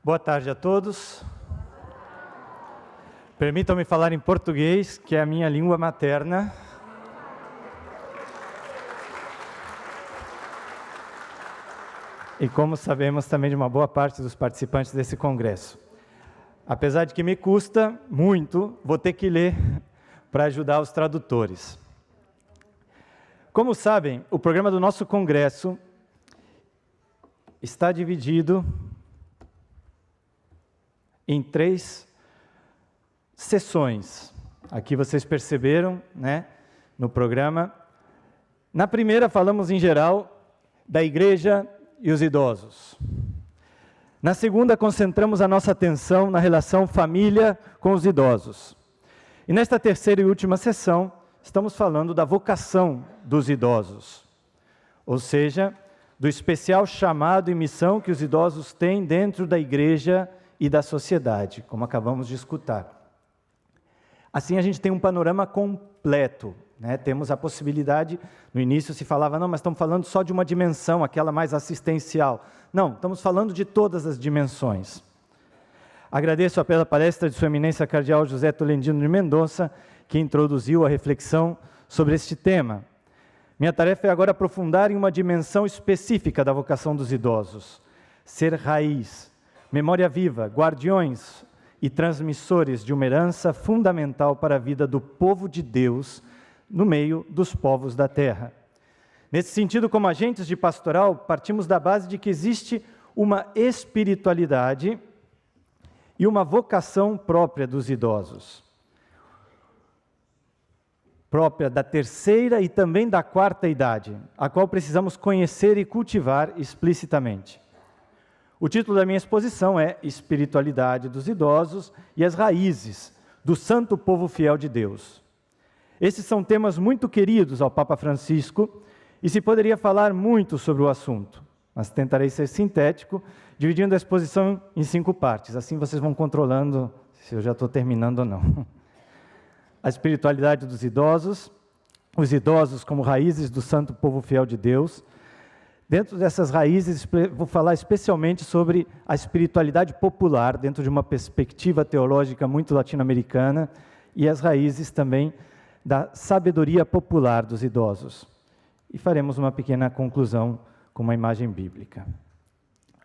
Boa tarde a todos. Permitam-me falar em português, que é a minha língua materna. E como sabemos também de uma boa parte dos participantes desse congresso. Apesar de que me custa muito, vou ter que ler para ajudar os tradutores. Como sabem, o programa do nosso congresso está dividido em 3 sessões. Aqui vocês perceberam, né, no programa. Na primeira falamos em geral da igreja e os idosos. Na segunda concentramos a nossa atenção na relação família com os idosos. E nesta terceira e última sessão estamos falando da vocação dos idosos. Ou seja, do especial chamado e missão que os idosos têm dentro da igreja e da sociedade, como acabamos de escutar. Assim a gente tem um panorama completo, né? Temos a possibilidade, no início se falava, não, mas estamos falando só de uma dimensão, aquela mais assistencial. Não, estamos falando de todas as dimensões. Agradeço pela palestra de Sua Eminência Cardeal José Tolentino de Mendonça, que introduziu a reflexão sobre este tema. Minha tarefa é agora aprofundar em uma dimensão específica da vocação dos idosos, ser raiz, memória viva, guardiões e transmissores de uma herança fundamental para a vida do povo de Deus no meio dos povos da terra. Nesse sentido, como agentes de pastoral, partimos da base de que existe uma espiritualidade e uma vocação própria dos idosos, própria da terceira e também da quarta idade, a qual precisamos conhecer e cultivar explicitamente. O título da minha exposição é Espiritualidade dos Idosos e as Raízes do Santo Povo Fiel de Deus. Esses são temas muito queridos ao Papa Francisco e se poderia falar muito sobre o assunto, mas tentarei ser sintético, dividindo a exposição em 5 partes. Assim vocês vão controlando se eu já estou terminando ou não. A espiritualidade dos idosos, os idosos como raízes do Santo Povo Fiel de Deus. Dentro dessas raízes, vou falar especialmente sobre a espiritualidade popular, dentro de uma perspectiva teológica muito latino-americana, e as raízes também da sabedoria popular dos idosos. E faremos uma pequena conclusão com uma imagem bíblica.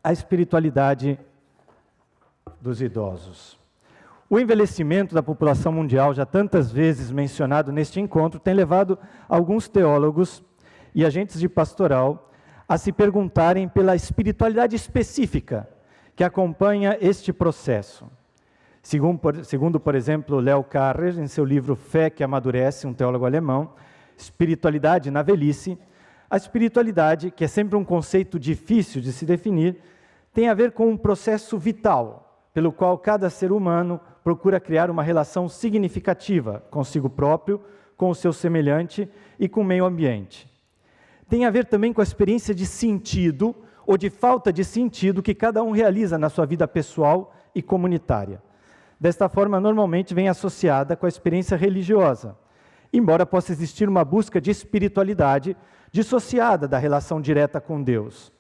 A espiritualidade dos idosos. O envelhecimento da população mundial, já tantas vezes mencionado neste encontro, tem levado alguns teólogos e agentes de pastoral a se perguntarem pela espiritualidade específica que acompanha este processo. Segundo, por exemplo, Leo Carrer, em seu livro Fé que Amadurece, um teólogo alemão, Espiritualidade na Velhice, a espiritualidade, que é sempre um conceito difícil de se definir, tem a ver com um processo vital, pelo qual cada ser humano procura criar uma relação significativa consigo próprio, com o seu semelhante e com o meio ambiente. Tem a ver também com a experiência de sentido ou de falta de sentido que cada um realiza na sua vida pessoal e comunitária. Desta forma, normalmente vem associada com a experiência religiosa, embora possa existir uma busca de espiritualidade dissociada da relação direta com Deus.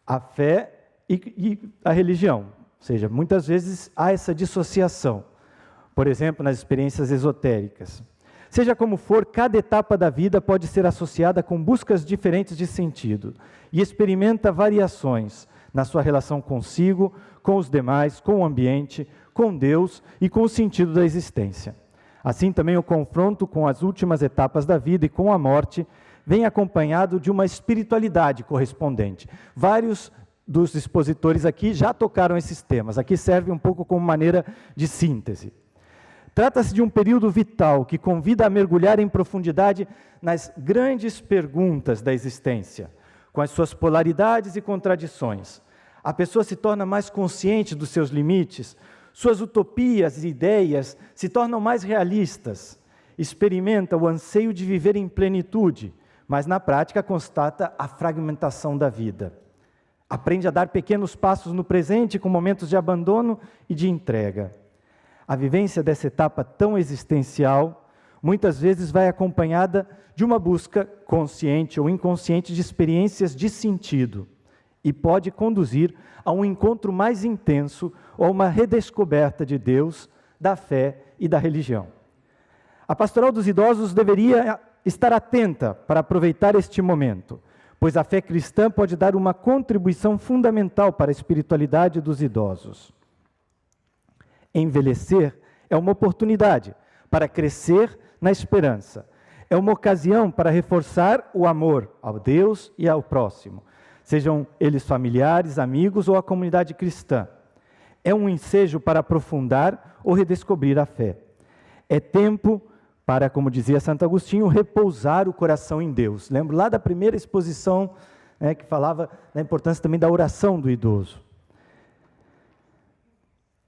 A fé e a religião, ou seja, muitas vezes há essa dissociação, por exemplo, nas experiências esotéricas. Seja como for, cada etapa da vida pode ser associada com buscas diferentes de sentido e experimenta variações na sua relação consigo, com os demais, com o ambiente, com Deus e com o sentido da existência. Assim também o confronto com as últimas etapas da vida e com a morte vem acompanhado de uma espiritualidade correspondente. Vários dos expositores aqui já tocaram esses temas, aqui serve um pouco como maneira de síntese. Trata-se de um período vital que convida a mergulhar em profundidade nas grandes perguntas da existência, com as suas polaridades e contradições. A pessoa se torna mais consciente dos seus limites, suas utopias e ideias se tornam mais realistas, experimenta o anseio de viver em plenitude, mas na prática constata a fragmentação da vida. Aprende a dar pequenos passos no presente com momentos de abandono e de entrega. A vivência dessa etapa tão existencial, muitas vezes vai acompanhada de uma busca consciente ou inconsciente de experiências de sentido e pode conduzir a um encontro mais intenso ou a uma redescoberta de Deus, da fé e da religião. A pastoral dos idosos deveria estar atenta para aproveitar este momento, pois a fé cristã pode dar uma contribuição fundamental para a espiritualidade dos idosos. Envelhecer é uma oportunidade para crescer na esperança. É uma ocasião para reforçar o amor ao Deus e ao próximo, sejam eles familiares, amigos ou a comunidade cristã. É um ensejo para aprofundar ou redescobrir a fé. É tempo para, como dizia Santo Agostinho, repousar o coração em Deus. Lembro lá da primeira exposição, que falava da importância também da oração do idoso.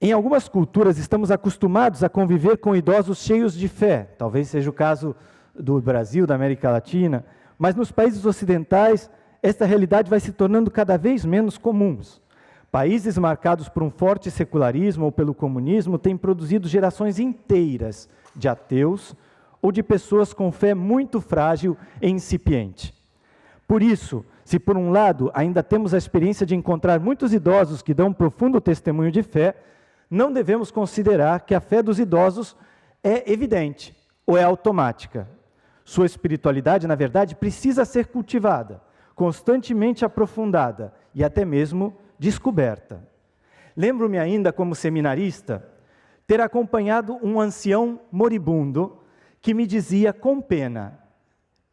Em algumas culturas estamos acostumados a conviver com idosos cheios de fé, talvez seja o caso do Brasil, da América Latina, mas nos países ocidentais esta realidade vai se tornando cada vez menos comuns. Países marcados por um forte secularismo ou pelo comunismo têm produzido gerações inteiras de ateus ou de pessoas com fé muito frágil e incipiente. Por isso, se por um lado ainda temos a experiência de encontrar muitos idosos que dão um profundo testemunho de fé, não devemos considerar que a fé dos idosos é evidente ou é automática. Sua espiritualidade, na verdade, precisa ser cultivada, constantemente aprofundada e até mesmo descoberta. Lembro-me ainda, como seminarista, ter acompanhado um ancião moribundo que me dizia com pena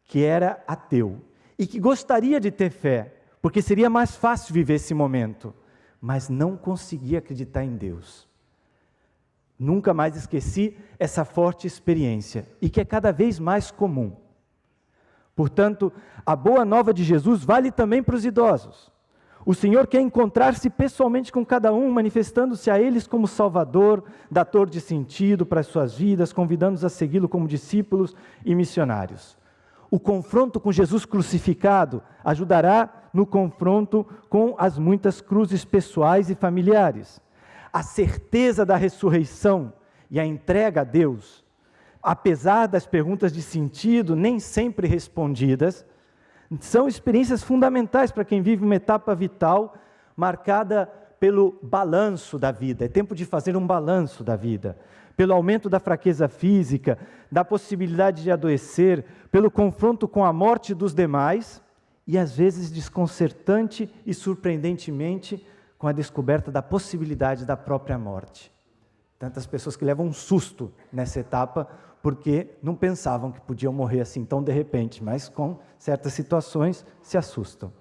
que era ateu e que gostaria de ter fé, porque seria mais fácil viver esse momento, mas não conseguia acreditar em Deus. Nunca mais esqueci essa forte experiência e que é cada vez mais comum. Portanto, a boa nova de Jesus vale também para os idosos. O Senhor quer encontrar-se pessoalmente com cada um, manifestando-se a eles como Salvador, dator de sentido para as suas vidas, convidando-os a segui-lo como discípulos e missionários. O confronto com Jesus crucificado ajudará no confronto com as muitas cruzes pessoais e familiares. A certeza da ressurreição e a entrega a Deus, apesar das perguntas de sentido nem sempre respondidas, são experiências fundamentais para quem vive uma etapa vital marcada pelo balanço da vida. É tempo de fazer um balanço da vida, pelo aumento da fraqueza física, da possibilidade de adoecer, pelo confronto com a morte dos demais e, às vezes, desconcertante e surpreendentemente, com a descoberta da possibilidade da própria morte. Tantas pessoas que levam um susto nessa etapa, porque não pensavam que podiam morrer assim tão de repente, mas com certas situações se assustam.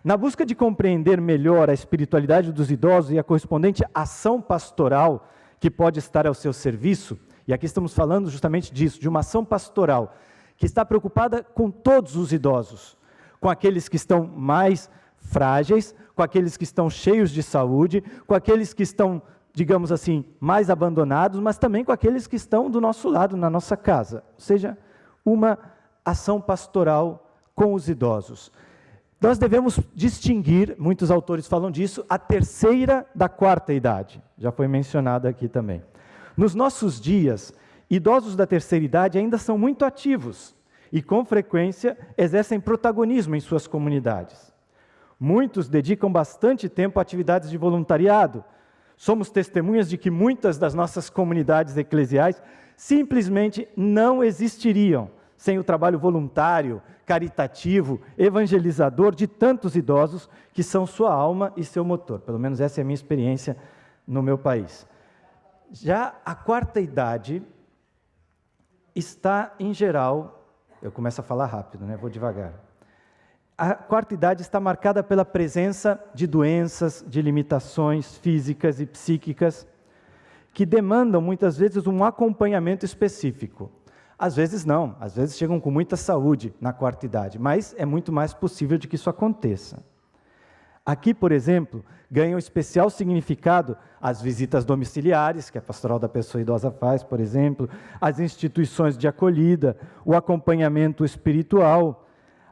Na busca de compreender melhor a espiritualidade dos idosos e a correspondente ação pastoral que pode estar ao seu serviço, e aqui estamos falando justamente disso, de uma ação pastoral que está preocupada com todos os idosos, com aqueles que estão mais frágeis, com aqueles que estão cheios de saúde, com aqueles que estão, digamos assim, mais abandonados, mas também com aqueles que estão do nosso lado, na nossa casa. Ou seja, uma ação pastoral com os idosos. Nós devemos distinguir, muitos autores falam disso, a terceira da quarta idade. Já foi mencionado aqui também. Nos nossos dias, idosos da terceira idade ainda são muito ativos e, com frequência, exercem protagonismo em suas comunidades. Muitos dedicam bastante tempo a atividades de voluntariado. Somos testemunhas de que muitas das nossas comunidades eclesiais simplesmente não existiriam sem o trabalho voluntário, caritativo, evangelizador de tantos idosos que são sua alma e seu motor. Pelo menos essa é a minha experiência no meu país. Já a quarta idade está, em geral, eu começo a falar rápido, vou devagar. A quarta idade está marcada pela presença de doenças, de limitações físicas e psíquicas, que demandam muitas vezes um acompanhamento específico. Às vezes não, às vezes chegam com muita saúde na quarta idade, mas é muito mais possível de que isso aconteça. Aqui, por exemplo, ganham especial significado as visitas domiciliares, que a Pastoral da Pessoa Idosa faz, por exemplo, as instituições de acolhida, o acompanhamento espiritual,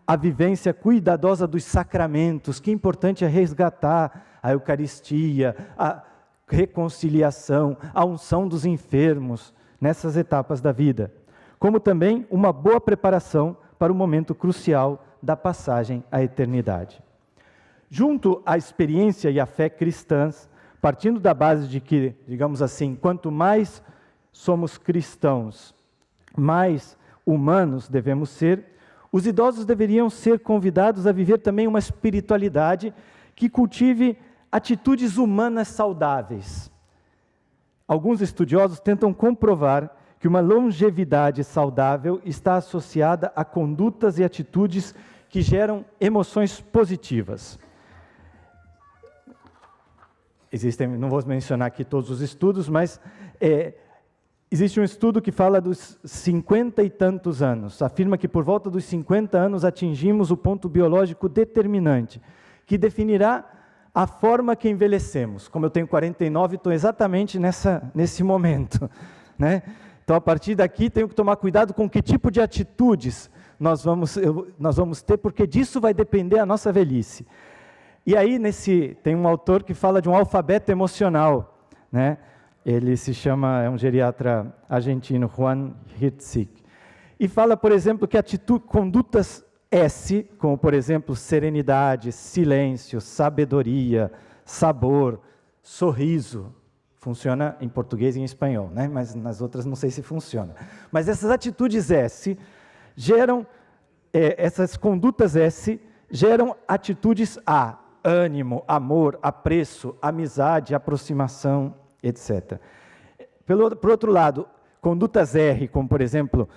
a vivência cuidadosa dos sacramentos, que importante é resgatar a Eucaristia, a reconciliação, a unção dos enfermos nessas etapas da vida, como também uma boa preparação para o momento crucial da passagem à eternidade. Junto à experiência e à fé cristãs, partindo da base de que, digamos assim, quanto mais somos cristãos, mais humanos devemos ser, os idosos deveriam ser convidados a viver também uma espiritualidade que cultive atitudes humanas saudáveis. Alguns estudiosos tentam comprovar que uma longevidade saudável está associada a condutas e atitudes que geram emoções positivas. Existem, não vou mencionar aqui todos os estudos, mas existe um estudo que fala dos 50 e tantos anos. Afirma que por volta dos 50 anos atingimos o ponto biológico determinante, que definirá a forma que envelhecemos. Como eu tenho 49, estou exatamente nesse momento, né? Então, a partir daqui, tenho que tomar cuidado com que tipo de atitudes nós vamos ter, porque disso vai depender a nossa velhice. E aí, tem um autor que fala de um alfabeto emocional, né? Ele se chama, é um geriatra argentino, Juan Hitzig, e fala, por exemplo, que condutas S, como, por exemplo, serenidade, silêncio, sabedoria, sabor, sorriso, funciona em português e em espanhol, né? Mas nas outras não sei se funciona. Mas essas atitudes S geram, essas condutas S geram atitudes A, ânimo, amor, apreço, amizade, aproximação, etc. Por outro lado, condutas R, como por exemplo,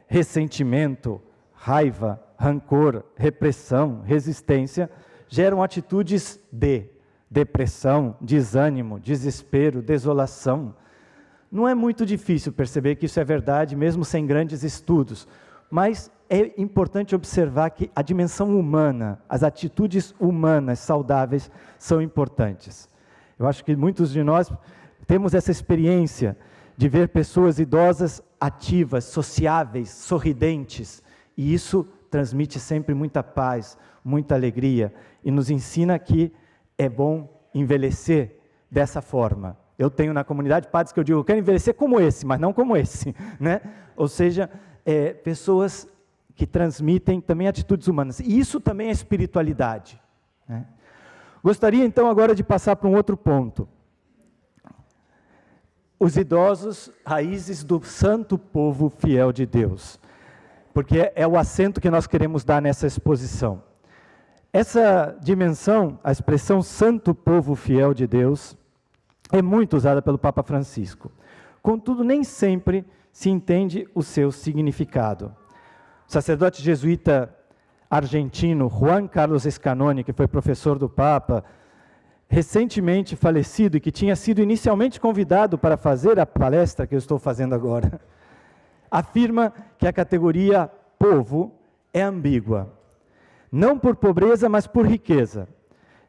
ressentimento, raiva, rancor, repressão, resistência, geram atitudes D, depressão, desânimo, desespero, desolação. Não é muito difícil perceber que isso é verdade, mesmo sem grandes estudos, mas é importante observar que a dimensão humana, as atitudes humanas saudáveis são importantes. Eu acho que muitos de nós temos essa experiência de ver pessoas idosas ativas, sociáveis, sorridentes, e isso transmite sempre muita paz, muita alegria, e nos ensina que é bom envelhecer dessa forma. Eu tenho na comunidade padres que eu digo, eu quero envelhecer como esse, mas não como esse, né? Ou seja, pessoas que transmitem também atitudes humanas. E isso também é espiritualidade, né? Gostaria então agora de passar para um outro ponto. Os idosos, raízes do santo povo fiel de Deus. Porque é o acento que nós queremos dar nessa exposição. Essa dimensão, a expressão santo povo fiel de Deus, é muito usada pelo Papa Francisco. Contudo, nem sempre se entende o seu significado. O sacerdote jesuíta argentino Juan Carlos Scanoni, que foi professor do Papa, recentemente falecido e que tinha sido inicialmente convidado para fazer a palestra que eu estou fazendo agora, afirma que a categoria povo é ambígua, não por pobreza, mas por riqueza.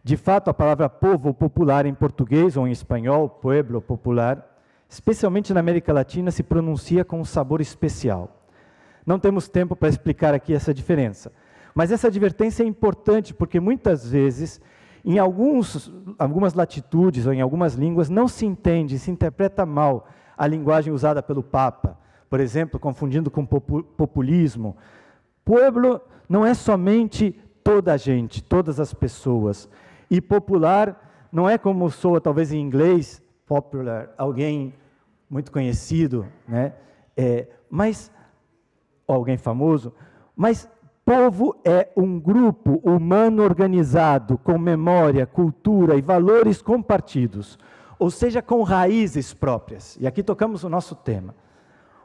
De fato, a palavra povo popular em português ou em espanhol, pueblo popular, especialmente na América Latina, se pronuncia com um sabor especial. Não temos tempo para explicar aqui essa diferença, mas essa advertência é importante porque muitas vezes, em algumas latitudes ou em algumas línguas, não se entende, se interpreta mal a linguagem usada pelo Papa, por exemplo, confundindo com populismo. Pueblo não é somente toda a gente, todas as pessoas. E popular não é como soa talvez em inglês, popular, alguém muito conhecido, né? Mas alguém famoso, mas povo é um grupo humano organizado, com memória, cultura e valores compartidos, ou seja, com raízes próprias. E aqui tocamos o nosso tema.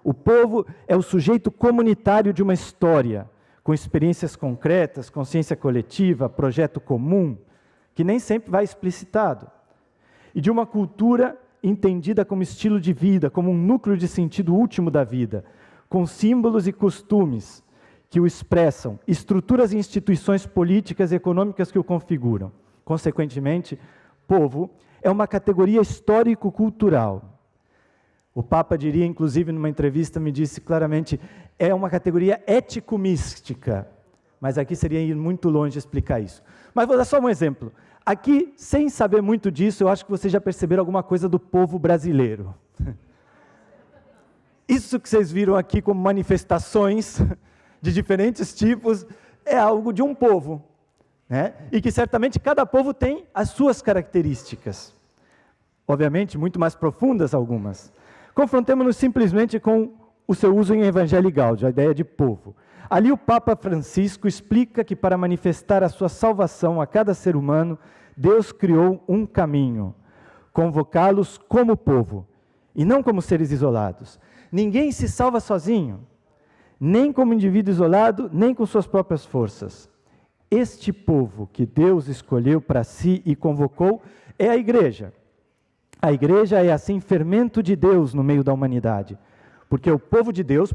O povo é o sujeito comunitário de uma história, com experiências concretas, consciência coletiva, projeto comum, que nem sempre vai explicitado, e de uma cultura entendida como estilo de vida, como um núcleo de sentido último da vida, com símbolos e costumes que o expressam, estruturas e instituições políticas e econômicas que o configuram. Consequentemente, povo é uma categoria histórico-cultural. O Papa diria, inclusive, numa entrevista, me disse claramente, é uma categoria ético-mística. Mas aqui seria ir muito longe explicar isso. Mas vou dar só um exemplo. Aqui, sem saber muito disso, eu acho que vocês já perceberam alguma coisa do povo brasileiro. Isso que vocês viram aqui como manifestações de diferentes tipos, é algo de um povo. né? E que certamente cada povo tem as suas características, obviamente muito mais profundas algumas. Confrontemos-nos simplesmente com o seu uso em Evangelii Gaudium, a ideia de povo. Ali o Papa Francisco explica que para manifestar a sua salvação a cada ser humano, Deus criou um caminho, convocá-los como povo, e não como seres isolados. Ninguém se salva sozinho, nem como indivíduo isolado, nem com suas próprias forças. Este povo que Deus escolheu para si e convocou é a igreja. A igreja é assim fermento de Deus no meio da humanidade, porque o povo de Deus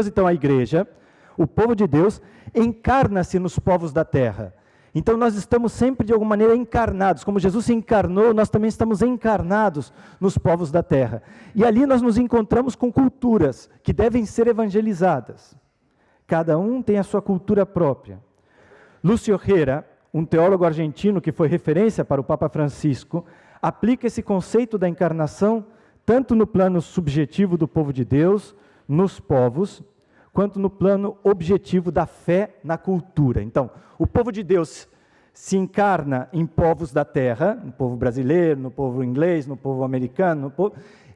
então a igreja, o povo de Deus encarna-se nos povos da terra. Então nós estamos sempre de alguma maneira encarnados, como Jesus se encarnou, nós também estamos encarnados nos povos da terra. E ali nós nos encontramos com culturas que devem ser evangelizadas. Cada um tem a sua cultura própria. Lúcio Hera, um teólogo argentino que foi referência para o Papa Francisco, aplica esse conceito da encarnação tanto no plano subjetivo do povo de Deus, nos povos, quanto no plano objetivo da fé na cultura. Então, o povo de Deus se encarna em povos da terra, no povo brasileiro, no povo inglês, no povo americano,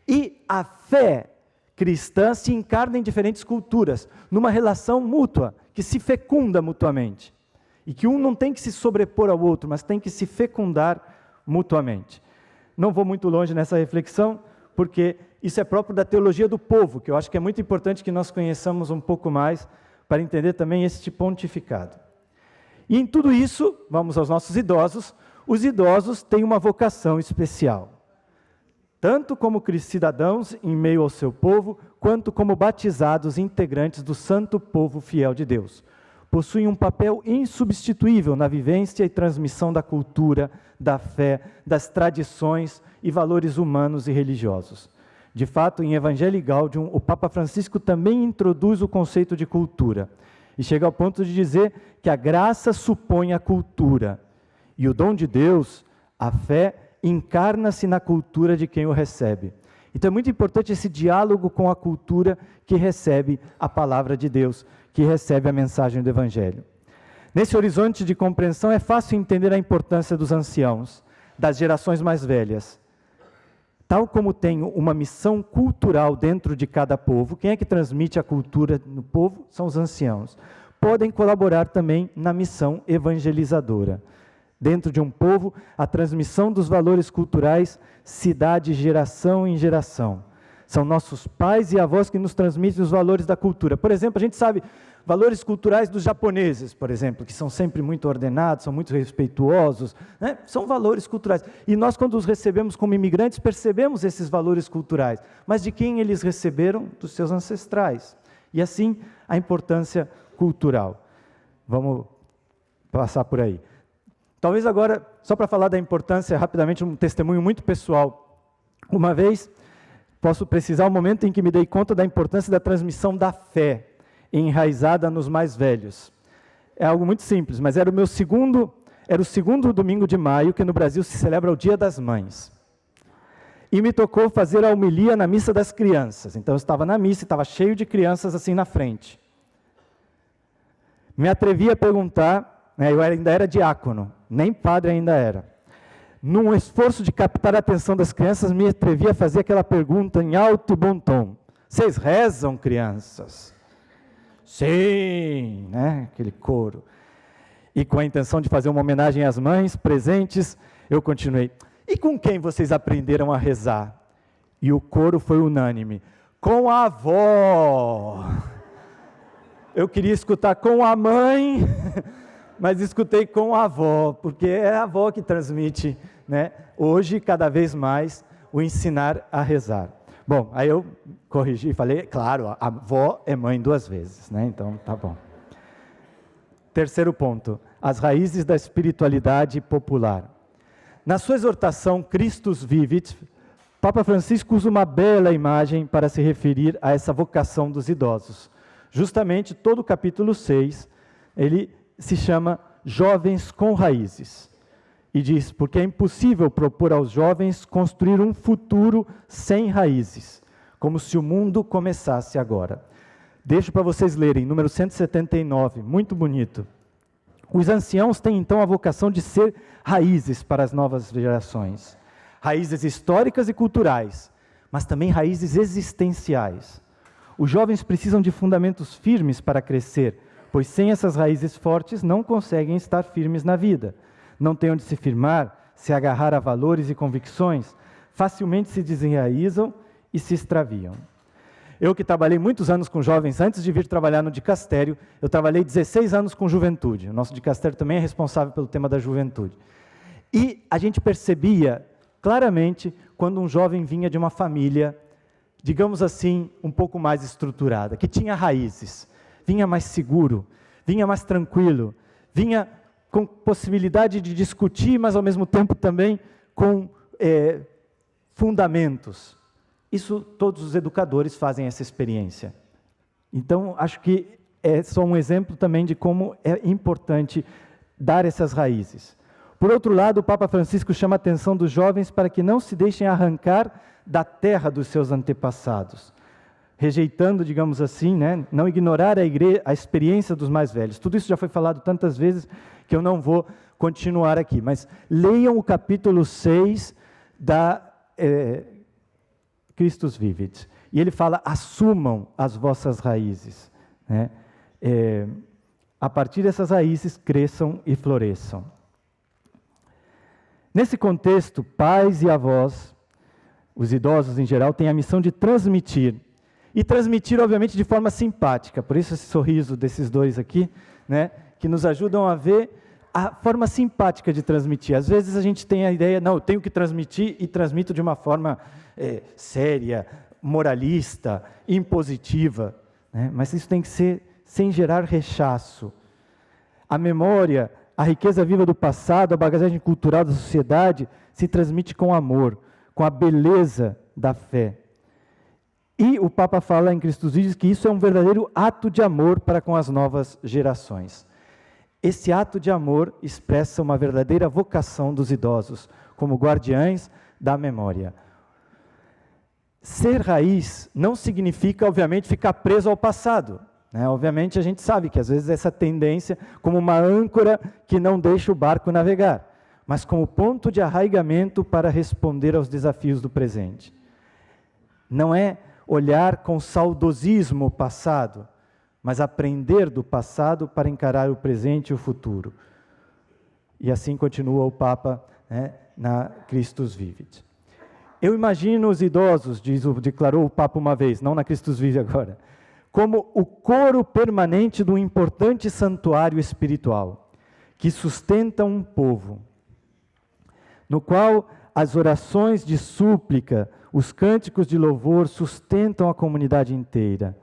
e a fé cristã se encarna em diferentes culturas, numa relação mútua, que se fecunda mutuamente. E que um não tem que se sobrepor ao outro, mas tem que se fecundar mutuamente. Não vou muito longe nessa reflexão, porque isso é próprio da teologia do povo, que eu acho que é muito importante que nós conheçamos um pouco mais, para entender também este pontificado. E em tudo isso, vamos aos nossos idosos, os idosos têm uma vocação especial. Tanto como cidadãos em meio ao seu povo, quanto como batizados integrantes do santo povo fiel de Deus. Possuem um papel insubstituível na vivência e transmissão da cultura, da fé, das tradições e valores humanos e religiosos. De fato, em Evangelii Gaudium, o Papa Francisco também introduz o conceito de cultura, e chega ao ponto de dizer que a graça supõe a cultura, e o dom de Deus, a fé, encarna-se na cultura de quem o recebe. Então é muito importante esse diálogo com a cultura que recebe a palavra de Deus, que recebe a mensagem do Evangelho. Nesse horizonte de compreensão é fácil entender a importância dos anciãos, das gerações mais velhas. Tal como tem uma missão cultural dentro de cada povo, quem é que transmite a cultura no povo? São os anciãos. Podem colaborar também na missão evangelizadora. Dentro de um povo, a transmissão dos valores culturais se dá de geração em geração. São nossos pais e avós que nos transmitem os valores da cultura. Por exemplo, a gente sabe valores culturais dos japoneses, por exemplo, que são sempre muito ordenados, são muito respeituosos, né? São valores culturais. E nós, quando os recebemos como imigrantes, percebemos esses valores culturais. Mas de quem eles receberam? Dos seus ancestrais. E assim, a importância cultural. Vamos passar por aí. Talvez agora, só para falar da importância, rapidamente, um testemunho muito pessoal. Uma vez, posso precisar o momento em que me dei conta da importância da transmissão da fé, enraizada nos mais velhos. É algo muito simples, mas era o segundo domingo de maio, que no Brasil se celebra o Dia das Mães. E me tocou fazer a homilia na missa das crianças. Então eu estava na missa e estava cheio de crianças assim na frente. Me atrevi a perguntar, eu ainda era diácono, nem padre ainda era. Num esforço de captar a atenção das crianças, me atrevi a fazer aquela pergunta em alto e bom tom. Vocês rezam, crianças? Sim, aquele coro. E com a intenção de fazer uma homenagem às mães presentes, eu continuei. E com quem vocês aprenderam a rezar? E o coro foi unânime. Com a avó. Eu queria escutar com a mãe, mas escutei com a avó, porque é a avó que transmite, hoje, cada vez mais, o ensinar a rezar. Bom, aí eu corrigi e falei, claro, a avó é mãe duas vezes, então tá bom. Terceiro ponto, as raízes da espiritualidade popular. Na sua exortação Christus Vivit, Papa Francisco usa uma bela imagem para se referir a essa vocação dos idosos. Justamente todo o capítulo 6, ele se chama Jovens com Raízes. E diz, porque é impossível propor aos jovens construir um futuro sem raízes, como se o mundo começasse agora. Deixo para vocês lerem, número 179, muito bonito. Os anciãos têm então a vocação de ser raízes para as novas gerações. Raízes históricas e culturais, mas também raízes existenciais. Os jovens precisam de fundamentos firmes para crescer, pois sem essas raízes fortes não conseguem estar firmes na vida. Não têm onde se firmar, se agarrar a valores e convicções, facilmente se desenraizam e se extraviam. Eu que trabalhei muitos anos com jovens, antes de vir trabalhar no dicastério, eu trabalhei 16 anos com juventude. O nosso dicastério também é responsável pelo tema da juventude. E a gente percebia claramente quando um jovem vinha de uma família, digamos assim, um pouco mais estruturada, que tinha raízes, vinha mais seguro, vinha mais tranquilo, vinha com possibilidade de discutir, mas ao mesmo tempo também com fundamentos. Isso, todos os educadores fazem essa experiência. Então, acho que é só um exemplo também de como é importante dar essas raízes. Por outro lado, o Papa Francisco chama a atenção dos jovens para que não se deixem arrancar da terra dos seus antepassados, rejeitando, digamos assim, né, não ignorar a experiência dos mais velhos. Tudo isso já foi falado tantas vezes que eu não vou continuar aqui, mas leiam o capítulo 6 da Christus Vivit. E ele fala, assumam as vossas raízes, né? A partir dessas raízes, cresçam e floresçam. Nesse contexto, pais e avós, os idosos em geral, têm a missão de transmitir. E transmitir, obviamente, de forma simpática. Por isso esse sorriso desses dois aqui, né, que nos ajudam a ver a forma simpática de transmitir. Às vezes a gente tem a ideia, não, eu tenho que transmitir e transmito de uma forma séria, moralista, impositiva, né? Mas isso tem que ser sem gerar rechaço. A memória, a riqueza viva do passado, a bagagem cultural da sociedade se transmite com amor, com a beleza da fé. E o Papa fala em Christus Vivit que isso é um verdadeiro ato de amor para com as novas gerações. Esse ato de amor expressa uma verdadeira vocação dos idosos, como guardiães da memória. Ser raiz não significa, obviamente, ficar preso ao passado, né? Obviamente, a gente sabe que, às vezes, essa tendência, como uma âncora que não deixa o barco navegar, mas como ponto de arraigamento para responder aos desafios do presente. Não é olhar com saudosismo o passado, mas aprender do passado para encarar o presente e o futuro. E assim continua o Papa, né, na Christus Vivit. Eu imagino os idosos, declarou o Papa uma vez, não na Christus Vivit agora, como o coro permanente de um importante santuário espiritual, que sustenta um povo, no qual as orações de súplica, os cânticos de louvor sustentam a comunidade inteira.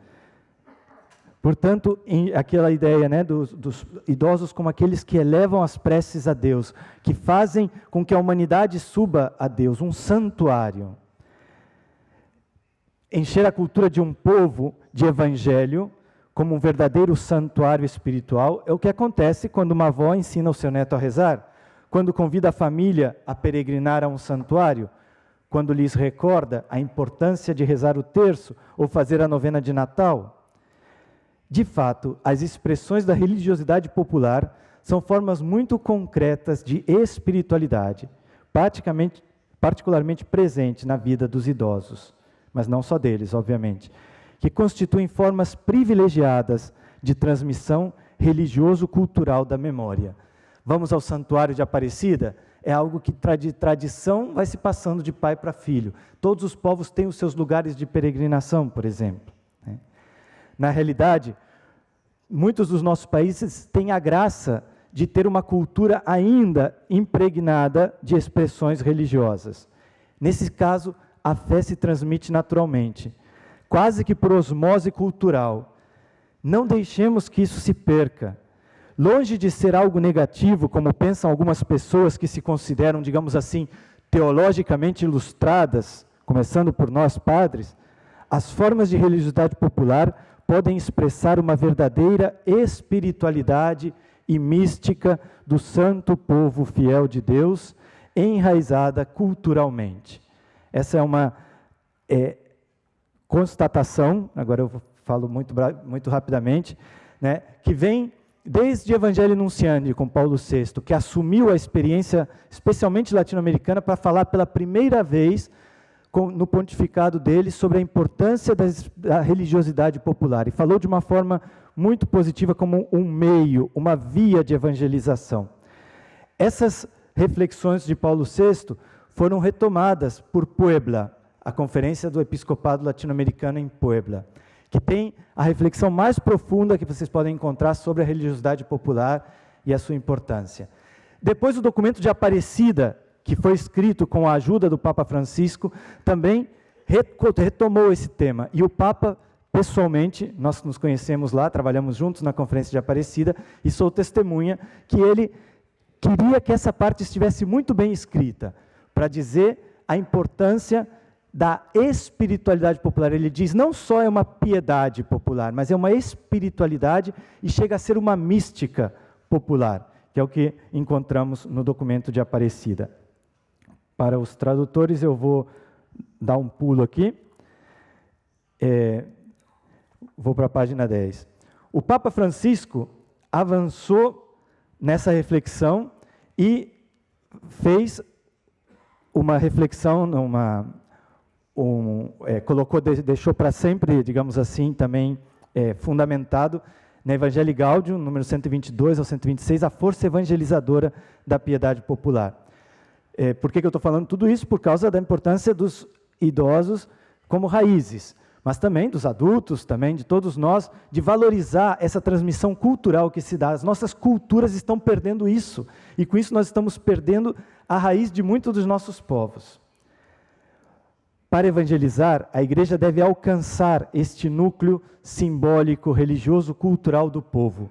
Portanto, aquela ideia, né, dos idosos como aqueles que elevam as preces a Deus, que fazem com que a humanidade suba a Deus, um santuário. Encher a cultura de um povo de evangelho, como um verdadeiro santuário espiritual, é o que acontece quando uma avó ensina o seu neto a rezar, quando convida a família a peregrinar a um santuário, quando lhes recorda a importância de rezar o terço ou fazer a novena de Natal. De fato, as expressões da religiosidade popular são formas muito concretas de espiritualidade, particularmente presente na vida dos idosos, mas não só deles, obviamente, que constituem formas privilegiadas de transmissão religioso-cultural da memória. Vamos ao Santuário de Aparecida? É algo que de tradição vai se passando de pai para filho. Todos os povos têm os seus lugares de peregrinação, por exemplo. Na realidade, muitos dos nossos países têm a graça de ter uma cultura ainda impregnada de expressões religiosas. Nesse caso, a fé se transmite naturalmente, quase que por osmose cultural. Não deixemos que isso se perca. Longe de ser algo negativo, como pensam algumas pessoas que se consideram, digamos assim, teologicamente ilustradas, começando por nós padres, as formas de religiosidade popular podem expressar uma verdadeira espiritualidade e mística do santo povo fiel de Deus, enraizada culturalmente. Essa é uma constatação, agora eu falo muito rapidamente, né, que vem desde Evangelii Nunciandi, com Paulo VI, que assumiu a experiência, especialmente latino-americana, para falar pela primeira vez, no pontificado dele, sobre a importância da religiosidade popular. E falou de uma forma muito positiva, como um meio, uma via de evangelização. Essas reflexões de Paulo VI foram retomadas por Puebla, a Conferência do Episcopado Latino-Americano em Puebla, que tem a reflexão mais profunda que vocês podem encontrar sobre a religiosidade popular e a sua importância. Depois, o documento de Aparecida, que foi escrito com a ajuda do Papa Francisco, também retomou esse tema. E o Papa, pessoalmente, nós nos conhecemos lá, trabalhamos juntos na Conferência de Aparecida, e sou testemunha que ele queria que essa parte estivesse muito bem escrita, para dizer a importância da espiritualidade popular. Ele diz, não só é uma piedade popular, mas é uma espiritualidade e chega a ser uma mística popular, que é o que encontramos no documento de Aparecida. Para os tradutores, eu vou dar um pulo aqui. Vou para a página 10. O Papa Francisco avançou nessa reflexão e fez uma reflexão, deixou para sempre, digamos assim, também fundamentado na Evangelii Gaudium, número 122 ao 126, a força evangelizadora da piedade popular. Por que eu estou falando tudo isso? Por causa da importância dos idosos como raízes, mas também dos adultos, também de todos nós, de valorizar essa transmissão cultural que se dá. As nossas culturas estão perdendo isso, e com isso nós estamos perdendo a raiz de muitos dos nossos povos. Para evangelizar, a igreja deve alcançar este núcleo simbólico, religioso, cultural do povo.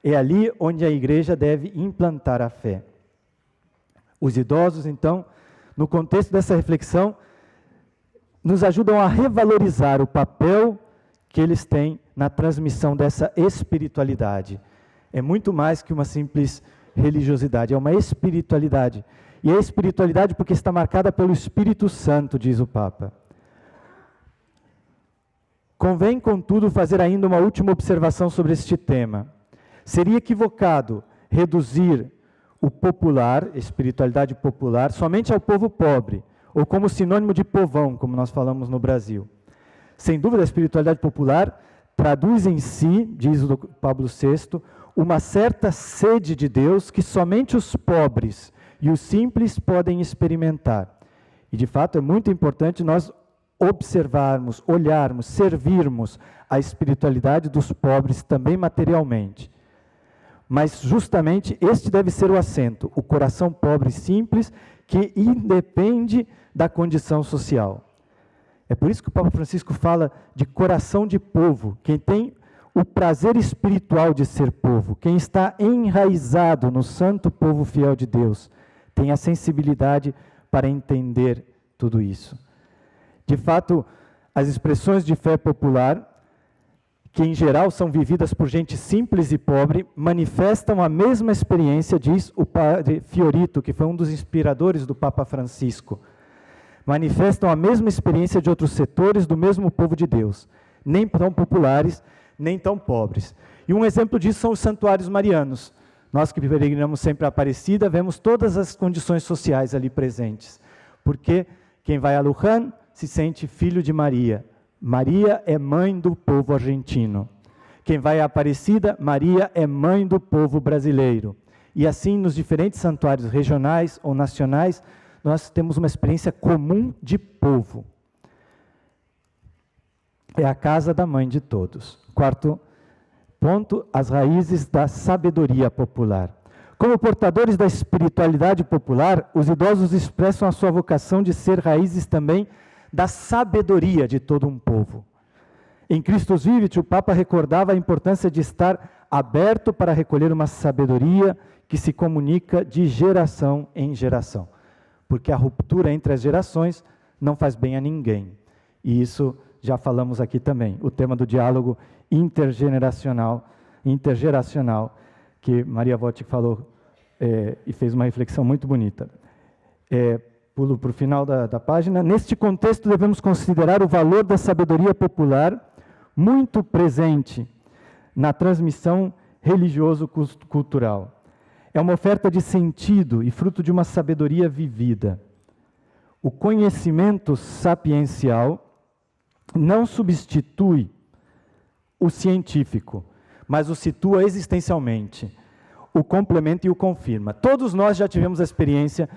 É ali onde a igreja deve implantar a fé. Os idosos, então, no contexto dessa reflexão, nos ajudam a revalorizar o papel que eles têm na transmissão dessa espiritualidade. É muito mais que uma simples religiosidade, é uma espiritualidade. E é espiritualidade porque está marcada pelo Espírito Santo, diz o Papa. Convém, contudo, fazer ainda uma última observação sobre este tema. Seria equivocado reduzir o popular, espiritualidade popular, somente ao povo pobre, ou como sinônimo de povão, como nós falamos no Brasil. Sem dúvida, a espiritualidade popular traduz em si, diz o Pablo VI, uma certa sede de Deus que somente os pobres e os simples podem experimentar. E, de fato, é muito importante nós observarmos, olharmos, servirmos a espiritualidade dos pobres também materialmente. Mas, justamente, este deve ser o acento, o coração pobre e simples, que independe da condição social. É por isso que o Papa Francisco fala de coração de povo, quem tem o prazer espiritual de ser povo, quem está enraizado no santo povo fiel de Deus, tem a sensibilidade para entender tudo isso. De fato, as expressões de fé popular, que em geral são vividas por gente simples e pobre, manifestam a mesma experiência, diz o padre Fiorito, que foi um dos inspiradores do Papa Francisco. Manifestam a mesma experiência de outros setores do mesmo povo de Deus, nem tão populares, nem tão pobres. E um exemplo disso são os santuários marianos. Nós que peregrinamos sempre a Aparecida, vemos todas as condições sociais ali presentes. Porque quem vai a Luján se sente filho de Maria. Maria é mãe do povo argentino. Quem vai à Aparecida, Maria é mãe do povo brasileiro. E assim, nos diferentes santuários regionais ou nacionais, nós temos uma experiência comum de povo. É a casa da mãe de todos. Quarto ponto, as raízes da sabedoria popular. Como portadores da espiritualidade popular, os idosos expressam a sua vocação de ser raízes também da sabedoria de todo um povo. Em Christus Vivit, o Papa recordava a importância de estar aberto para recolher uma sabedoria que se comunica de geração em geração. Porque a ruptura entre as gerações não faz bem a ninguém. E isso já falamos aqui também, o tema do diálogo intergeracional, que Maria Votti falou e fez uma reflexão muito bonita. Pulo para o final da página. Neste contexto, devemos considerar o valor da sabedoria popular, muito presente na transmissão religioso-cultural. É uma oferta de sentido e fruto de uma sabedoria vivida. O conhecimento sapiencial não substitui o científico, mas o situa existencialmente, o complementa e o confirma. Todos nós já tivemos a experiência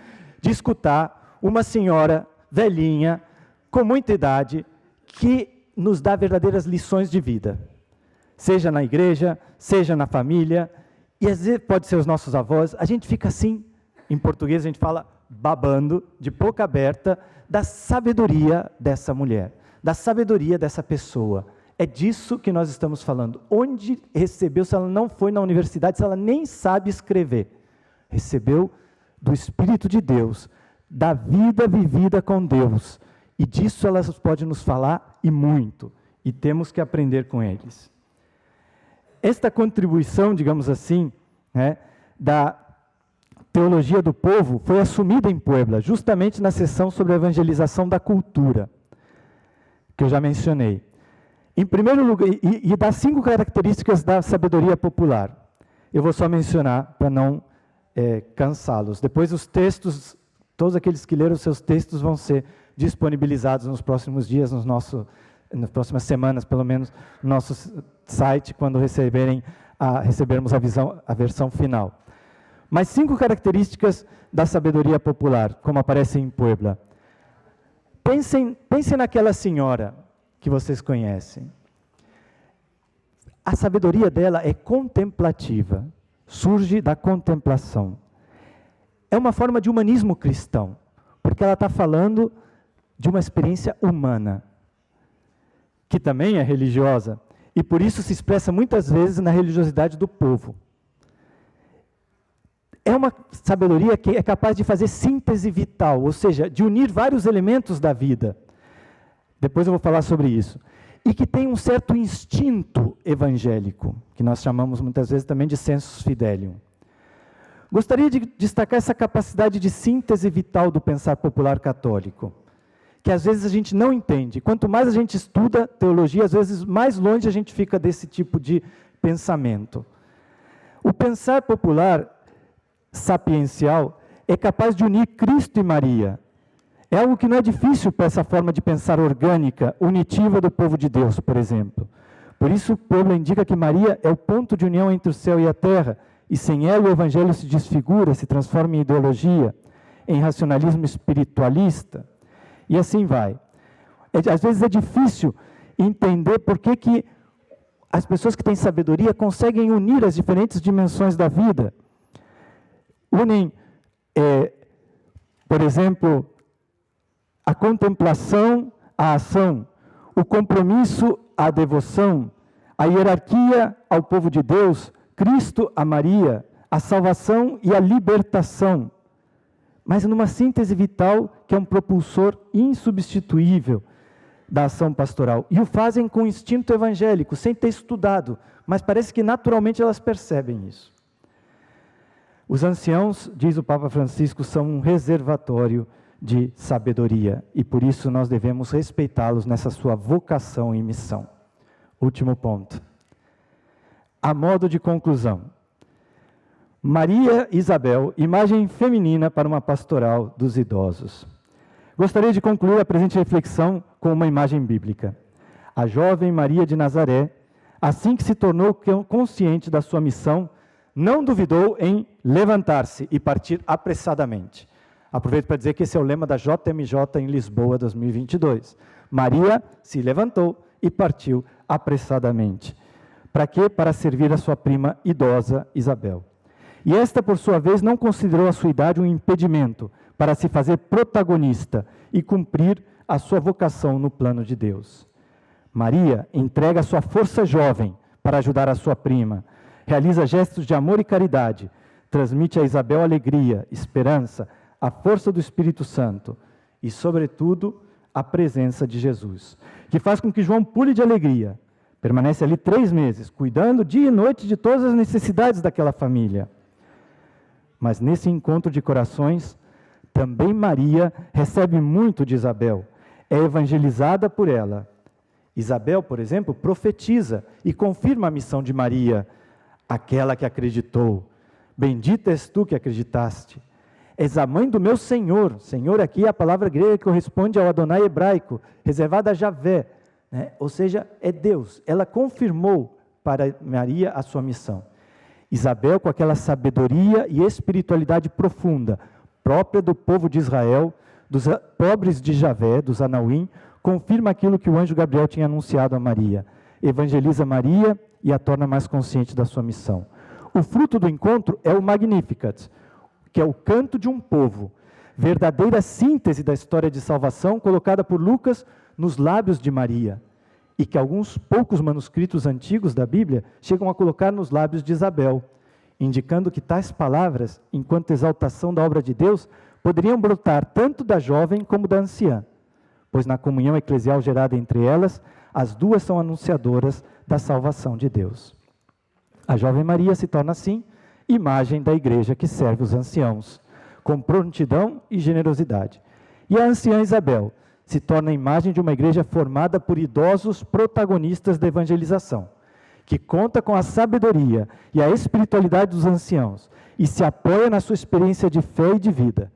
de escutar uma senhora velhinha, com muita idade, que nos dá verdadeiras lições de vida. Seja na igreja, seja na família, e às vezes pode ser os nossos avós, a gente fica assim, em português a gente fala babando, de boca aberta, da sabedoria dessa mulher, da sabedoria dessa pessoa. É disso que nós estamos falando. Onde recebeu, se ela não foi na universidade, se ela nem sabe escrever? Recebeu do Espírito de Deus, da vida vivida com Deus. E disso elas podem nos falar e muito. E temos que aprender com eles. Esta contribuição, digamos assim, da teologia do povo foi assumida em Puebla, justamente na sessão sobre a evangelização da cultura, que eu já mencionei. Em primeiro lugar, e das 5 características da sabedoria popular, eu vou só mencionar para não cansá-los. Depois os textos, todos aqueles que leram os seus textos vão ser disponibilizados nos próximos dias, nas próximas semanas, pelo menos, no nosso site, quando recebermos a versão final. Mas 5 características da sabedoria popular, como aparecem em Puebla. Pensem naquela senhora que vocês conhecem. A sabedoria dela é contemplativa, surge da contemplação. É uma forma de humanismo cristão, porque ela está falando de uma experiência humana, que também é religiosa, e por isso se expressa muitas vezes na religiosidade do povo. É uma sabedoria que é capaz de fazer síntese vital, ou seja, de unir vários elementos da vida. Depois eu vou falar sobre isso. E que tem um certo instinto evangélico, que nós chamamos muitas vezes também de sensus fidelium. Gostaria de destacar essa capacidade de síntese vital do pensar popular católico, que às vezes a gente não entende. Quanto mais a gente estuda teologia, às vezes mais longe a gente fica desse tipo de pensamento. O pensar popular sapiencial é capaz de unir Cristo e Maria. É algo que não é difícil para essa forma de pensar orgânica, unitiva do povo de Deus, por exemplo. Por isso, o Puebla indica que Maria é o ponto de união entre o céu e a terra, e sem ela o Evangelho se desfigura, se transforma em ideologia, em racionalismo espiritualista, e assim vai. Às vezes é difícil entender por que as pessoas que têm sabedoria conseguem unir as diferentes dimensões da vida. Unem, por exemplo, a contemplação à ação, o compromisso à devoção, a hierarquia ao povo de Deus, Cristo a Maria, a salvação e a libertação. Mas numa síntese vital que é um propulsor insubstituível da ação pastoral. E o fazem com instinto evangélico, sem ter estudado, mas parece que naturalmente elas percebem isso. Os anciãos, diz o Papa Francisco, são um reservatório de sabedoria, e por isso nós devemos respeitá-los nessa sua vocação e missão. Último ponto. A modo de conclusão. Maria Isabel, imagem feminina para uma pastoral dos idosos. Gostaria de concluir a presente reflexão com uma imagem bíblica. A jovem Maria de Nazaré, assim que se tornou consciente da sua missão, não duvidou em levantar-se e partir apressadamente. Aproveito para dizer que esse é o lema da JMJ em Lisboa 2022. Maria se levantou e partiu apressadamente. Para quê? Para servir a sua prima idosa Isabel. E esta, por sua vez, não considerou a sua idade um impedimento para se fazer protagonista e cumprir a sua vocação no plano de Deus. Maria entrega a sua força jovem para ajudar a sua prima, realiza gestos de amor e caridade, transmite a Isabel alegria, esperança, a força do Espírito Santo e, sobretudo, a presença de Jesus, que faz com que João pule de alegria. Permanece ali 3 meses, cuidando dia e noite de todas as necessidades daquela família. Mas nesse encontro de corações, também Maria recebe muito de Isabel, é evangelizada por ela. Isabel, por exemplo, profetiza e confirma a missão de Maria, aquela que acreditou. Bendita és tu que acreditaste. És a mãe do meu Senhor. Senhor aqui é a palavra grega que corresponde ao Adonai hebraico, reservada a Javé, né? Ou seja, é Deus. Ela confirmou para Maria a sua missão. Isabel, com aquela sabedoria e espiritualidade profunda, própria do povo de Israel, dos pobres de Javé, dos Anauim, confirma aquilo que o anjo Gabriel tinha anunciado a Maria. Evangeliza Maria e a torna mais consciente da sua missão. O fruto do encontro é o Magnificat, que é o canto de um povo, verdadeira síntese da história de salvação colocada por Lucas nos lábios de Maria, e que alguns poucos manuscritos antigos da Bíblia chegam a colocar nos lábios de Isabel, indicando que tais palavras, enquanto exaltação da obra de Deus, poderiam brotar tanto da jovem como da anciã, pois na comunhão eclesial gerada entre elas, as duas são anunciadoras da salvação de Deus. A jovem Maria se torna, assim, imagem da igreja que serve os anciãos, com prontidão e generosidade. E a anciã Isabel se torna a imagem de uma igreja formada por idosos protagonistas da evangelização, que conta com a sabedoria e a espiritualidade dos anciãos e se apoia na sua experiência de fé e de vida.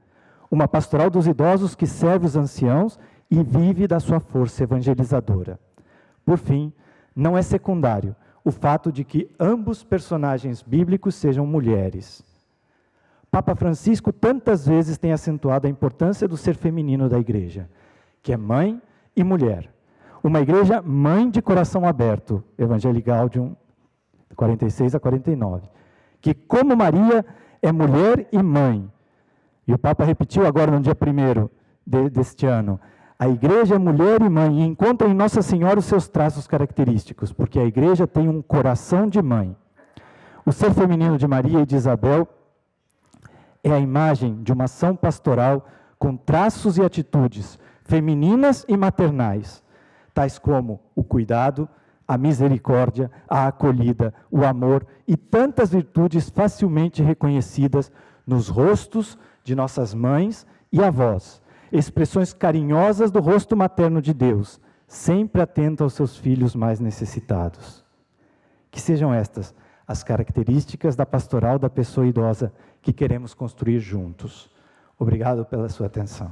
Uma pastoral dos idosos que serve os anciãos e vive da sua força evangelizadora. Por fim, não é secundário o fato de que ambos personagens bíblicos sejam mulheres. Papa Francisco tantas vezes tem acentuado a importância do ser feminino da igreja, que é mãe e mulher. Uma igreja mãe de coração aberto, Evangelii Gaudium 46 a 49, que como Maria é mulher e mãe. E o Papa repetiu agora no dia 1º deste ano, a igreja é mulher e mãe, e encontra em Nossa Senhora os seus traços característicos, porque a igreja tem um coração de mãe. O ser feminino de Maria e de Isabel é a imagem de uma ação pastoral com traços e atitudes femininas e maternais, tais como o cuidado, a misericórdia, a acolhida, o amor e tantas virtudes facilmente reconhecidas nos rostos de nossas mães e avós, expressões carinhosas do rosto materno de Deus, sempre atento aos seus filhos mais necessitados. Que sejam estas as características da pastoral da pessoa idosa que queremos construir juntos. Obrigado pela sua atenção.